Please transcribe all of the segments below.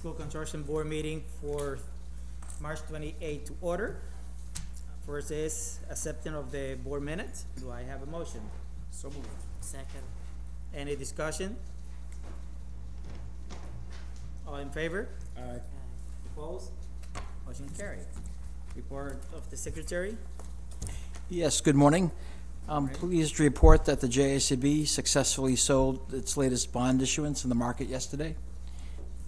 School Construction Board meeting for March 28 to order. First is acceptance of the board minutes. Do I have a motion? So moved. Second. Any discussion? All in favor? Aye. Opposed? Motion carried. Report of the secretary. Yes, good morning. I'm pleased to report that the JSCB successfully sold its latest bond issuance in the market yesterday.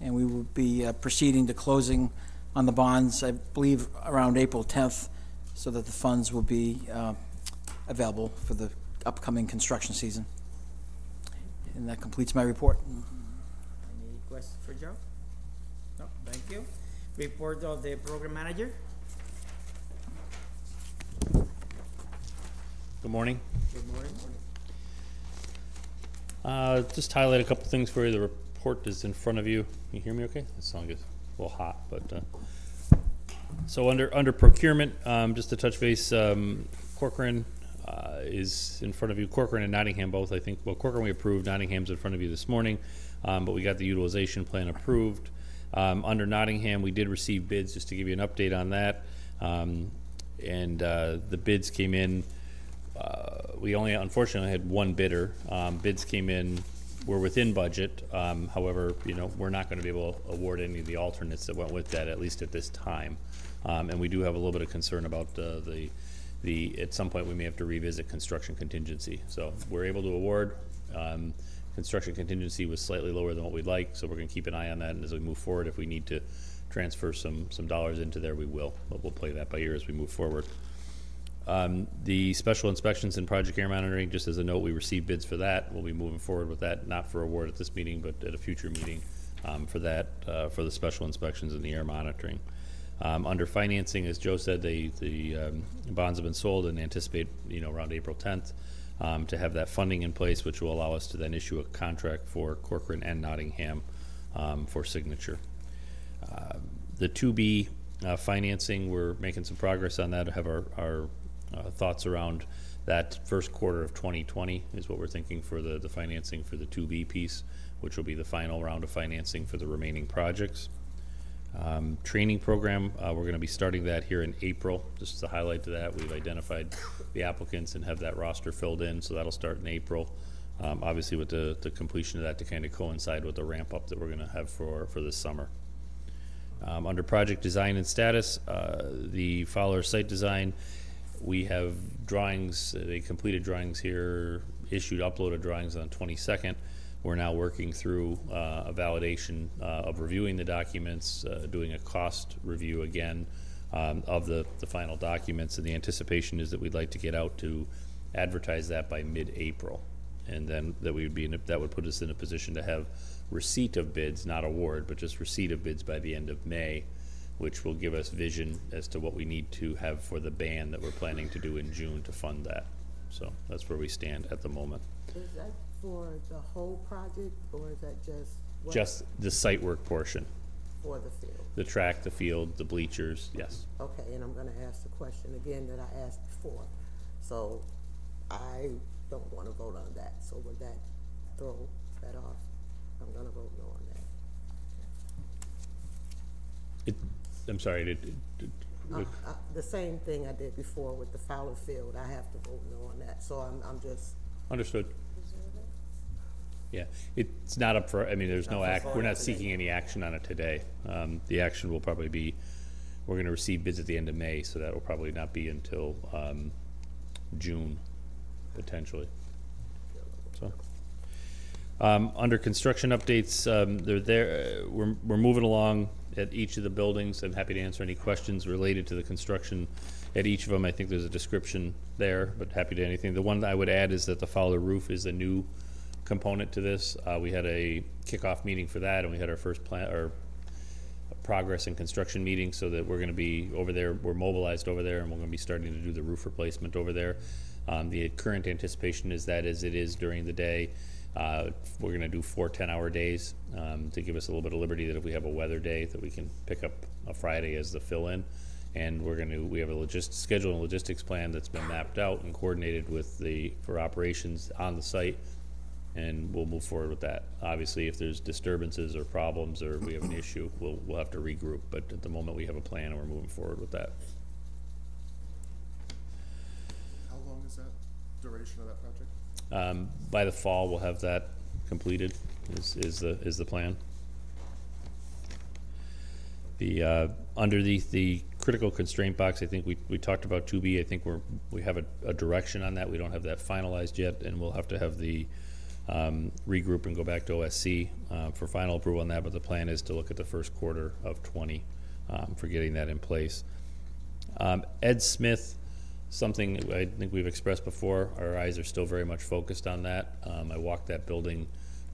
And we will be proceeding to closing on the bonds, I believe, around April 10th, so that the funds will be available for the upcoming construction season. And that completes my report. Any questions for Joe? No, thank you. Report of the program manager. Good morning. Good morning. Just highlight a couple things for you. The report is in front of you. Can you hear me okay? The song is a little hot, but so under procurement, just to touch base, Corcoran is in front of you. Corcoran and Nottingham both, I think. Well, Corcoran we approved. Nottingham's in front of you this morning, but we got the utilization plan approved. Under Nottingham, we did receive bids, just to give you an update on that, and the bids came in. We only unfortunately had one bidder. Bids came in, were within budget. However, you know, we're not going to be able to award any of the alternates that went with that, at least at this time. And we do have a little bit of concern about at some point we may have to revisit construction contingency. So we're able to award. Construction contingency was slightly lower than what we'd like, so we're going to keep an eye on that. And as we move forward, if we need to transfer some dollars into there, we will. But we'll play that by ear as we move forward. The special inspections and project air monitoring, just as a note, we received bids for that. We'll be moving forward with that, not for award at this meeting, but at a future meeting for that, for the special inspections and the air monitoring. Under financing, as Joe said, the bonds have been sold and anticipate, you know, around April 10th to have that funding in place, which will allow us to then issue a contract for Corcoran and Nottingham for signature. The 2B financing, we're making some progress on that. Have our thoughts around that first quarter of 2020 is what we're thinking for the financing for the 2B piece, which will be the final round of financing for the remaining projects. Training program, we're going to be starting that here in April. Just to highlight to that, we've identified the applicants and have that roster filled in, so that'll start in April. Obviously with the completion of that to kind of coincide with the ramp up that we're going to have for this summer. Under project design and status, the Fowler site design, we have drawings, they completed drawings here, issued uploaded drawings on 22nd. We're now working through a validation of reviewing the documents, doing a cost review again of the final documents, and the anticipation is that we'd like to get out to advertise that by mid-April, and then that we would be that would put us in a position to have receipt of bids, not award, but just receipt of bids by the end of May, which will give us vision as to what we need to have for the band that we're planning to do in June to fund that. So that's where we stand at the moment. Is that for the whole project, or is that just what? Just the site work portion. For the field? The track, the field, the bleachers, yes. Okay, and I'm going to ask the question again that I asked before. So I don't want to vote on that. So would that throw that off? I'm going to vote no on that. I'm sorry. The same thing I did before with the Fowler field. I have to vote no on that. So I'm just. Understood. Yeah, it's not up for, I mean, there's no act, we're not seeking any action on it today. The action will probably be, we're going to receive bids at the end of May, so that will probably not be until June, potentially. So, under construction updates, they're there. We're moving along at each of the buildings. I'm happy to answer any questions related to the construction at each of them. I think there's a description there, but happy to anything. The one that I would add is that the Fowler roof is a new component to this. We had a kickoff meeting for that, and we had our first progress and construction meeting, so that we're going to be over there. We're mobilized over there, and we're going to be starting to do the roof replacement over there. The current anticipation is that as it is during the day, we're going to do 4 10-hour days to give us a little bit of liberty that if we have a weather day that we can pick up a Friday as the fill-in. And we have a schedule and logistics plan that's been mapped out and coordinated with for operations on the site and we'll move forward with that. Obviously, if there's disturbances or problems or we have an issue, we'll have to regroup, but at the moment, we have a plan and we're moving forward with that. How long is that duration of that project? By the fall, we'll have that completed, is the plan. The, underneath the critical constraint box, I think we talked about 2B. I think we have a direction on that. We don't have that finalized yet, and we'll have to have the regroup and go back to OSC for final approval on that, but the plan is to look at the first quarter of 20 for getting that in place. Ed Smith, something I think we've expressed before, our eyes are still very much focused on that. I walked that building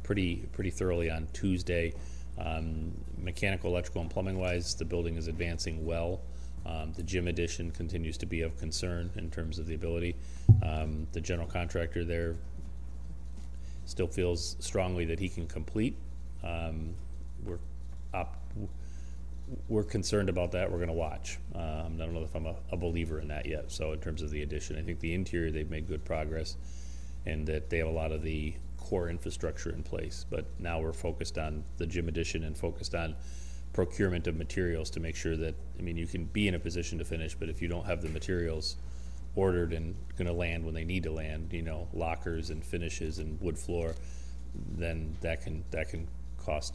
pretty thoroughly on Tuesday. Mechanical, electrical, and plumbing wise, the building is advancing well. The gym addition continues to be of concern in terms of the ability. The general contractor there still feels strongly that he can complete. We're concerned about that. We're going to watch. I don't know if I'm a believer in that yet. So in terms of the addition, I think the interior, they've made good progress and that they have a lot of the core infrastructure in place. But now we're focused on the gym addition and focused on procurement of materials to make sure that, I mean, you can be in a position to finish, but if you don't have the materials ordered and going to land when they need to land, you know, lockers and finishes and wood floor, then that can cause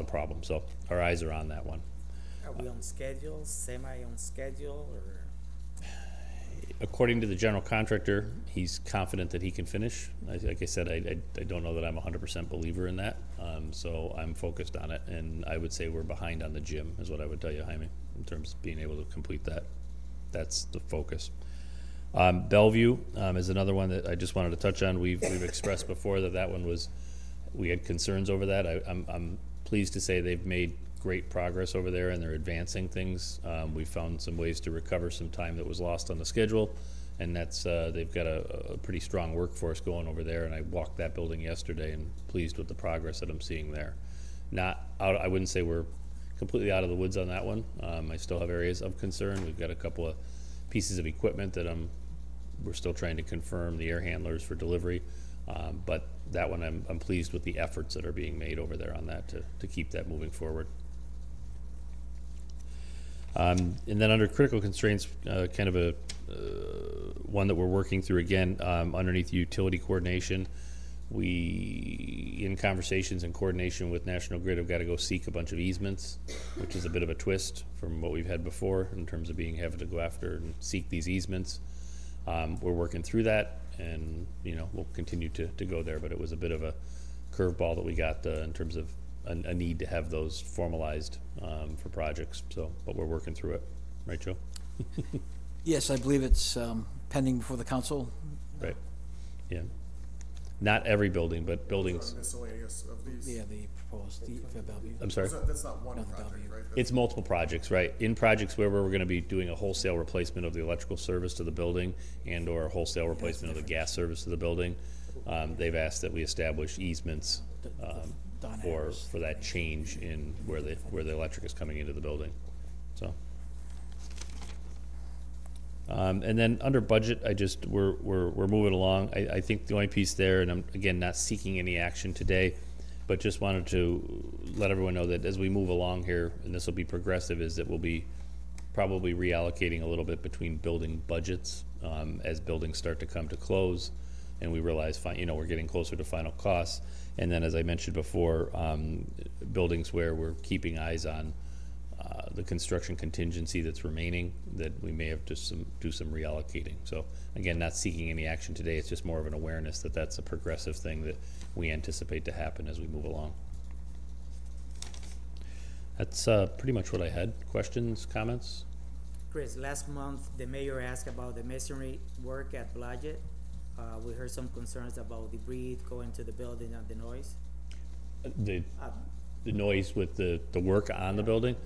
a problem. So our eyes are on that one. Are we on schedule, semi on schedule, or? According to the general contractor, he's confident that he can finish. Like I said, I don't know that I'm a 100% believer in that. So I'm focused on it, and I would say we're behind on the gym is what I would tell you, Jaime, in terms of being able to complete that. That's the focus. Bellevue is another one that I just wanted to touch on. We've expressed before that one was, we had concerns over that. I'm pleased to say they've made great progress over there and they're advancing things. We found some ways to recover some time that was lost on the schedule, and that's they've got a pretty strong workforce going over there, and I walked that building yesterday and pleased with the progress that I'm seeing there. Not out, I wouldn't say we're completely out of the woods on that one. I still have areas of concern. We've got a couple of pieces of equipment that we're still trying to confirm the air handlers for delivery, but that one I'm pleased with the efforts that are being made over there on that to keep that moving forward. And then under critical constraints, kind of a one that we're working through again, underneath utility coordination, we, in conversations and coordination with National Grid, have got to go seek a bunch of easements, which is a bit of a twist from what we've had before in terms of having to go after and seek these easements. We're working through that, and we'll continue to go there, but it was a bit of a curveball that we got in terms of a need to have those formalized for projects. So, but we're working through it, right, Joe? Yes, I believe it's pending before the council. Right. Yeah. Not every building, but buildings. Miscellaneous of these. Yeah, the proposed for Bellevue. I'm sorry. That's not one No, the project, Bellevue. right? It's multiple projects, right? In projects where we're going to be doing a wholesale replacement of the electrical service to the building and/or a wholesale replacement of the gas service to the building, they've asked that we establish easements for that change in where the electric is coming into the building. So, and then under budget, we're moving along. I think the only piece there, and I'm again not seeking any action today, but just wanted to let everyone know that as we move along here, and this will be progressive, is that we'll be probably reallocating a little bit between building budgets as buildings start to come to close, and we realize we're getting closer to final costs. And then, as I mentioned before, buildings where we're keeping eyes on the construction contingency that's remaining, that we may have to do some reallocating. So again, not seeking any action today. It's just more of an awareness that that's a progressive thing that we anticipate to happen as we move along. That's pretty much what I had. Questions, comments? Chris, last month the mayor asked about the masonry work at Blodgett. We heard some concerns about debris going to the building and the noise. The noise with the work on the building?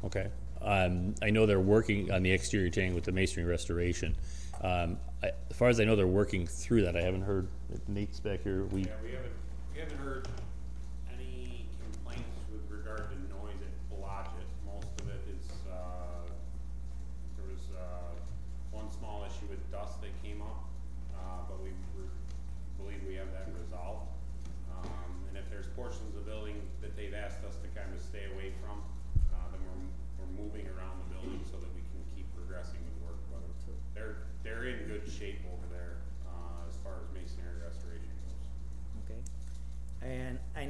Okay. I know they're working on the exterior tank with the masonry restoration. As far as I know, they're working through that. I haven't heard, Nate's back here. We haven't heard any complaints with regard to noise at Blodgett. Most of it is, there was one small issue with dust that came up, but we believe we have that resolved.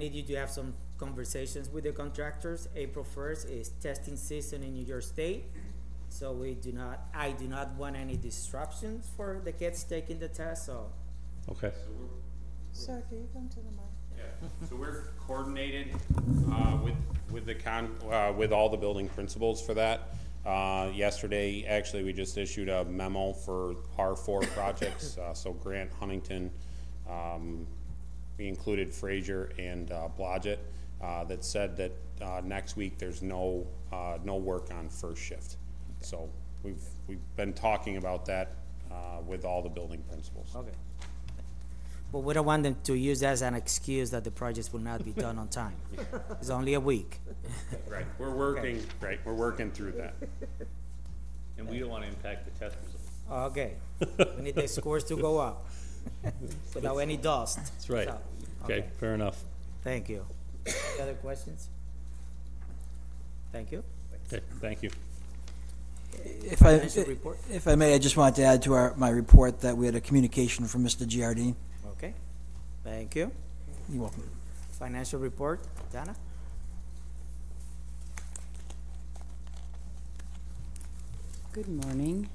need you to have some conversations with the contractors. April 1st is testing season in New York State. So I do not want any disruptions for the kids taking the test, so. Okay. Sir, can you come to the mic? Yeah, so we're coordinated, with all the building principals for that. Yesterday, actually, we just issued a memo for our 4 projects, so Grant, Huntington, we included Fraser and Blodgett, that said that next week there's no work on first shift. So we've been talking about that with all the building principals. Okay. But we don't want them to use that as an excuse that the projects will not be done on time. It's only a week. Right, we're working through that. And we don't want to impact the test results. Okay. We need the scores to go up without any dust. That's right. So, Okay, fair enough. Thank you. Any other questions? Thank you. Okay, thank you. Financial report. If I may, I just wanted to add to my report that we had a communication from Mr. Giardine. Okay. Thank you. You're welcome. Financial report, Dana? Good morning.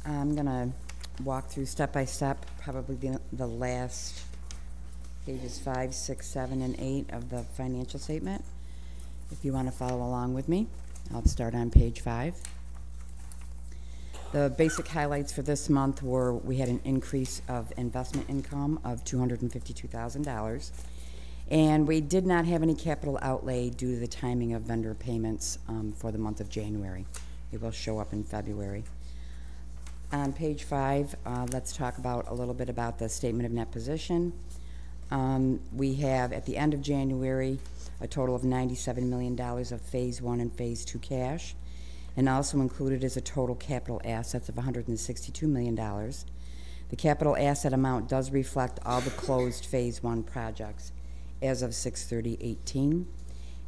I'm gonna walk through step by step, probably the last pages 5, 6, 7, and 8 of the financial statement. If you want to follow along with me, I'll start on page 5. The basic highlights for this month were we had an increase of investment income of $252,000, and we did not have any capital outlay due to the timing of vendor payments for the month of January. It will show up in February. On page 5, let's talk about a little bit about the statement of net position. We have, at the end of January, a total of $97 million of Phase 1 and Phase 2 cash, and also included is a total capital assets of $162 million. The capital asset amount does reflect all the closed Phase 1 projects as of 6/30/18,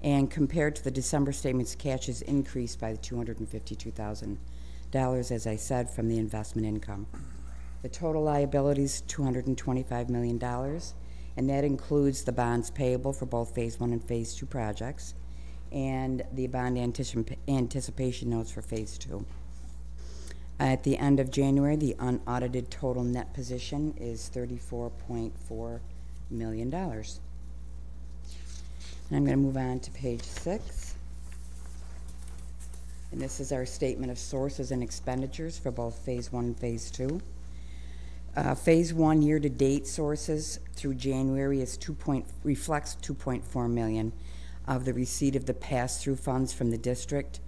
and compared to the December statements, cash is increased by the $252,000, as I said, from the investment income. The total liabilities, $225 million, and that includes the bonds payable for both Phase 1 and Phase 2 projects, and the bond anticipation notes for Phase 2. At the end of January, the unaudited total net position is $34.4 million. And I'm going to move on to page 6. And this is our statement of sources and expenditures for both Phase 1 and Phase 2. Phase 1 year-to-date sources through January reflects $2.4 million of the receipt of the pass-through funds from the district,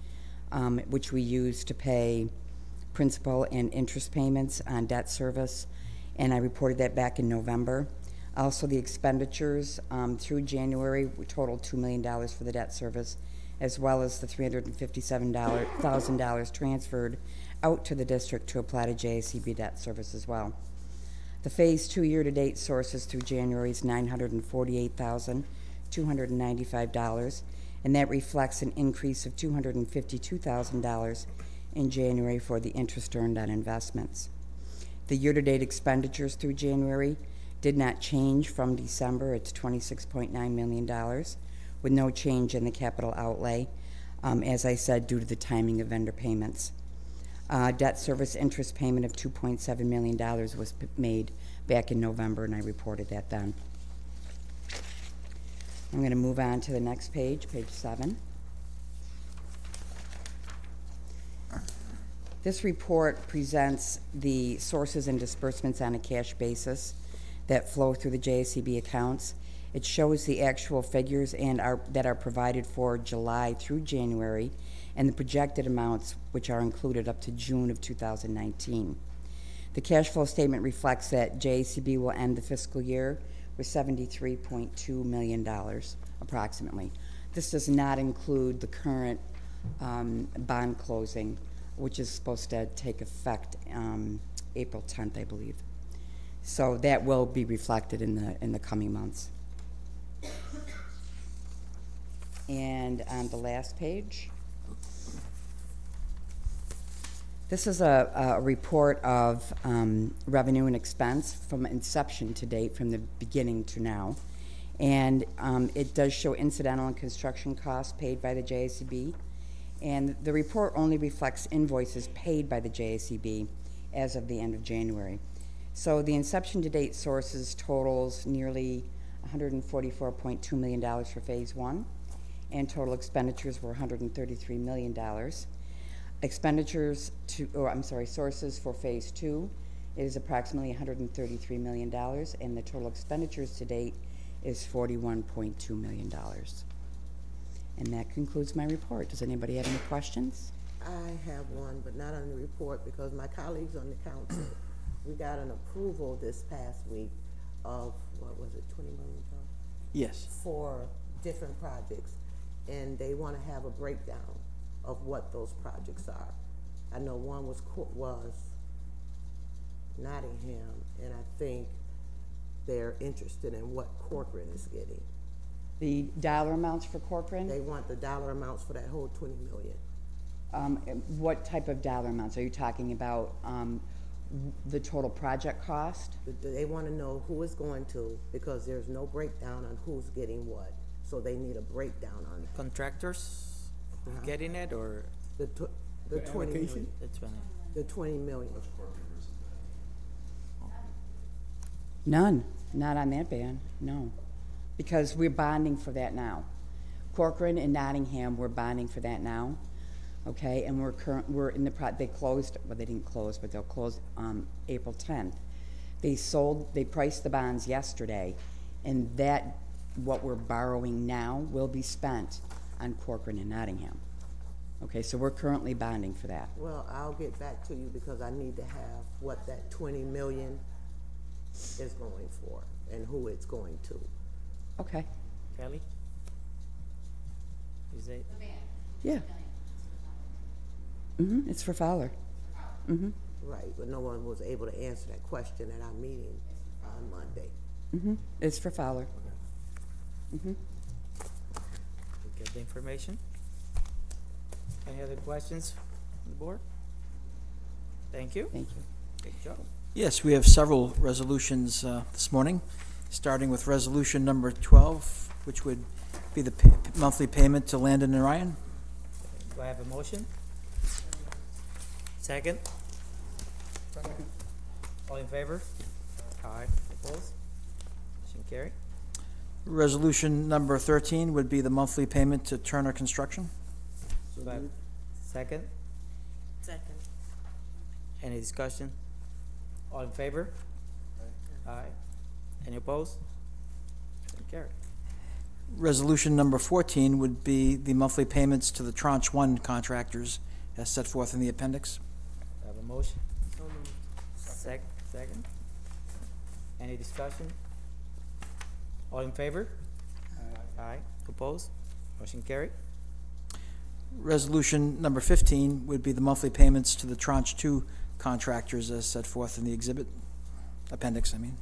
which we use to pay principal and interest payments on debt service, and I reported that back in November. Also, the expenditures through January totaled $2 million for the debt service, as well as the $357,000 transferred out to the district to apply to JSCB debt service as well. The Phase 2 year-to-date sources through January is $948,295, and that reflects an increase of $252,000 in January for the interest earned on investments. The year-to-date expenditures through January did not change from December. It's $26.9 million, with no change in the capital outlay, as I said, due to the timing of vendor payments. Debt service interest payment of $2.7 million was made back in November, and I reported that then. I'm going to move on to the next page, page 7. This report presents the sources and disbursements on a cash basis that flow through the JSCB accounts. It shows the actual figures that are provided for July through January, and the projected amounts which are included up to June of 2019. The cash flow statement reflects that JSCB will end the fiscal year with $73.2 million, approximately. This does not include the current bond closing, which is supposed to take effect April 10th, I believe. So that will be reflected in the coming months. And on the last page, This is a report of revenue and expense from inception to date, from the beginning to now. And it does show incidental and construction costs paid by the JSCB. And the report only reflects invoices paid by the JSCB as of the end of January. So the inception to date sources totals nearly $144.2 million for phase one, and total expenditures were $133 million. Expenditures sources for phase two is approximately $133 million, and the total expenditures to date is $41.2 million. And that concludes my report. Does anybody have any questions? I have one, but not on the report, because my colleagues on the council, we got an approval this past week of, what was it, $20 million? Yes. For different projects, and they want to have a breakdown of what those projects are. I know one was Nottingham, and I think they're interested in what Corcoran is getting. The dollar amounts for Corcoran? They want the dollar amounts for that whole 20 million. What type of dollar amounts? Are you talking about the total project cost? They want to know who it's going to, because there's no breakdown on who's getting what. So they need a breakdown on that. Contractors getting it, or The 20 million. the 20? The 20 million. None, not on that band, no. Because we're bonding for that now. Corcoran and Nottingham, we're bonding for that now, okay? And we're in the they closed, well, they didn't close, but they'll close April 10th. They priced the bonds yesterday, and that, what we're borrowing now, will be spent on Corcoran and Nottingham. Okay, so we're currently bonding for that. Well, I'll get back to you, because I need to have what that 20 million is going for and who it's going to. Okay, Kelly? Is it? yeah. It's for Fowler. Right, but no one was able to answer that question at our meeting on Monday. It's for Fowler. We get the information. Any other questions on the board? Thank you. Thank you. Good job. Yes, we have several resolutions this morning, starting with resolution number 12, which would be the monthly payment to Landon and Ryan. Do I have a motion? Second? All in favor? Aye. Opposed? Motion carried. Resolution number 13 would be the monthly payment to Turner Construction. Do I have second? Second. Any discussion? All in favor? Aye. Any opposed? Motion carried. Resolution number 14 would be the monthly payments to the Tranche 1 contractors as set forth in the appendix. Do I have a motion? Second? Any discussion? All in favor? Aye. Opposed? Motion carried. Resolution number 15 would be the monthly payments to the Tranche 2 contractors as set forth in the exhibit, appendix, I mean.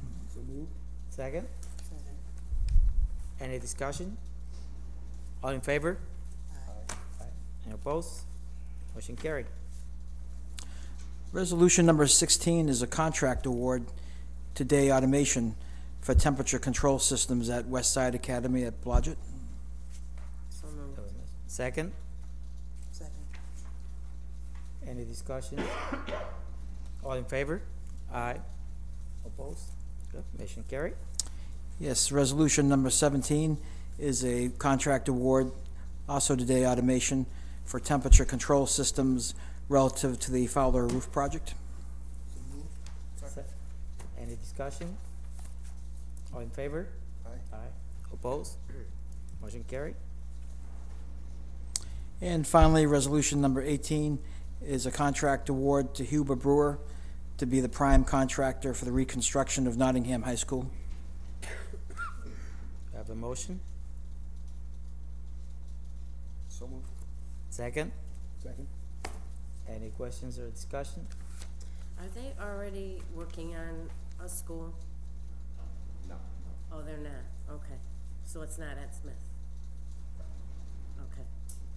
Second? Any discussion? All in favor? Aye. Any opposed? Motion carried. Resolution number 16 is a contract award to Day Automation for temperature control systems at West Side Academy at Blodgett. Second? Second. Any discussion? All in favor? Aye. Opposed? Good. Motion carried. Yes, resolution number 17 is a contract award also to Day Automation for temperature control systems relative to the Fowler Roof Project. Any discussion? All in favor? Aye. Aye. Opposed? Motion carried. And finally, resolution number 18 is a contract award to Huber Brewer to be the prime contractor for the reconstruction of Nottingham High School. Have a motion? So moved. Second? Second. Any questions or discussion? Are they already working on a school? No. Oh, they're not, okay. So it's not at Smith? Okay.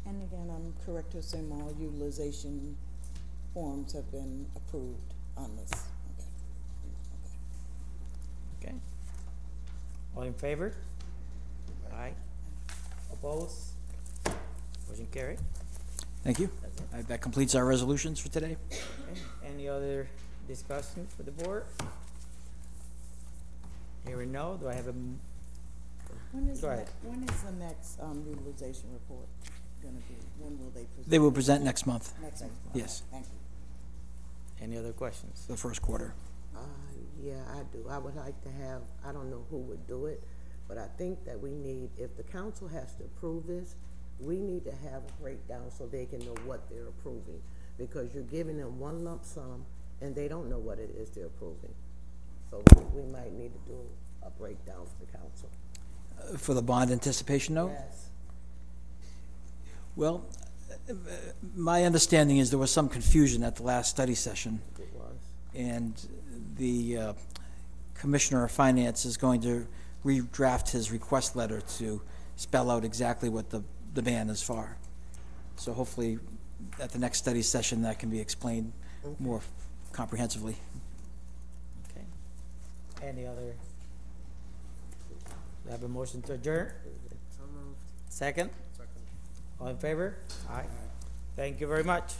And again, I'm correct to assume all utilization forms have been approved on this. Okay. Okay. All in favor? Aye. Opposed? Motion carried. Thank you. That completes our resolutions for today. Okay. Any other discussion for the board? Hearing no, do I have a, When is Go ahead. when is the next utilization report gonna be? When will they present? They will present next month, Next month? Yes. Okay, thank you. any other questions? the first quarter. Yeah, I do. I would like to have, I don't know who would do it, but I think that we need, if the council has to approve this, we need to have a breakdown so they can know what they're approving. Because you're giving them one lump sum and they don't know what it is they're approving. So we might need to do a breakdown for the council. For the bond anticipation note? Yes. Well, my understanding is there was some confusion at the last study session, It was. and the Commissioner of Finance is going to redraft his request letter to spell out exactly what the ban is for. So hopefully, at the next study session, that can be explained more comprehensively. Okay. Any other? Do I have a motion to adjourn? So moved. Second? Second. All in favor? Aye. Thank you very much.